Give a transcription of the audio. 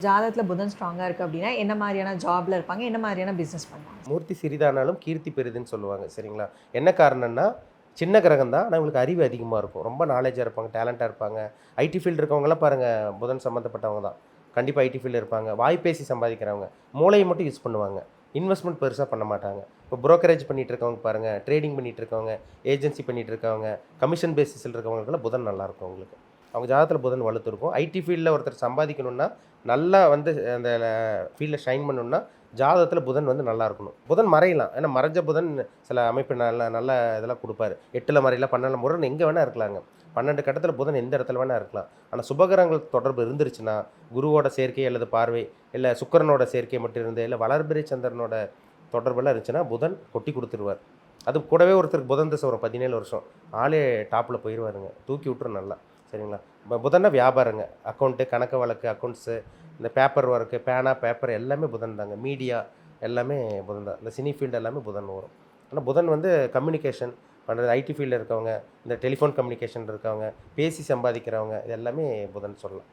ஜாதகத்துல புதன் ஸ்ட்ராங்கா இருக்கு அப்படின்னா, என்ன மாரியான ஜாப்ல இருப்பாங்க? என்ன மாரியான பிசினஸ் பண்ணுவாங்க? மூர்த்தி சிறிதானாலும் கீர்த்தி பெரிதுன்னு சொல்லுவாங்க. சரிங்களா? என்ன காரணம்னா, சின்ன கிரகம் தான். ஆனா அவங்களுக்கு அறிவு அதிகமா இருக்கும். ரொம்ப நாலேட்ஜா இருப்பாங்க, டேலண்டா இருப்பாங்க. ஐடி ஃபீல்டு இருக்கவங்கலாம் பாருங்க, புதன் சம்மந்தப்பட்டவங்க தான். கண்டிப்பா ஐடி ஃபீல்ட்ல இருப்பாங்க. வாய்ப்பேசி சம்பாதிக்கிறவங்க. மூளைய மட்டும் யூஸ் பண்ணுவாங்க. இன்வெஸ்ட்மென்ட் பெருசா பண்ண மாட்டாங்க. இப்போ புரோக்கரேஜ் பண்ணிட்டு இருக்கவங்க பாருங்க, ட்ரேடிங் பண்ணிட்டு இருக்கவங்க, ஏஜென்சி பண்ணிட்டு இருக்கவங்க, கமிஷன் பேசிஸ்ல இருக்கவங்களுக்கெல்லாம் புதன் நல்லாயிருக்கும் அவங்களுக்கு. அவங்க ஜாதகத்துல புதன் வலுத்திருக்கும். ஐடி ஃபீல்ட்ல ஒருத்தர் சம்பாதிக்கணும்னா, நல்லா வந்து அந்த ஃபீல்ட்ல ஷைன் பண்ணணும்னா, ஜாதகத்துல புதன் வந்து நல்லா இருக்கணும். புதன் மறையலாம். ஏன்னா மறைஞ்ச புதன் சில அமைப்பு நல்ல நல்ல இதெல்லாம் குடுப்பாரு. 8ல மறையலாம், 12ல முரண் எங்க வேணா இருக்கலாங்க. 12 கட்டத்துல புதன் எந்த இடத்துல வேணா இருக்கலாம். ஆனா சுபகிரகங்கள் தொடர்பு இருந்துருச்சுன்னா, குருவோட சேர்க்கை அல்லது பார்வை, இல்ல சுக்கிரனோட சேர்க்கை மட்டும் இருந்து, இல்ல வளர்பிறை சந்திரனோட தொடர்பெல்லாம் இருந்துச்சுன்னா, புதன் கொட்டி குடுத்துருவார். அது கூடவே ஒருத்தருக்கு புதன் தசை வரும் 17 வருஷம். ஆளே டாப்ல போயிருவாருங்க. தூக்கி விட்டுரும் நல்லா. சரிங்களா? புதன்னா வியாபாரங்க. அக்கவுண்ட், கணக்கு வழக்கு, அக்கவுண்ட்ஸு, இந்த பேப்பர் ஒர்க்கு, பேனா, பேப்பர் எல்லாமே புதன் தாங்க. மீடியா எல்லாமே புதன் தான். இந்த சினி ஃபீல்டு எல்லாமே புதன் வரும். ஆனா புதன் வந்து கம்யூனிகேஷன் பண்றது, ஐடி ஃபீல்ட்ல இருக்கவங்க, இந்த டெலிஃபோன் கம்யூனிகேஷன் இருக்கவங்க, பேசி சம்பாதிக்கிறவங்க, இது எல்லாமே புதன் சொல்லலாம்.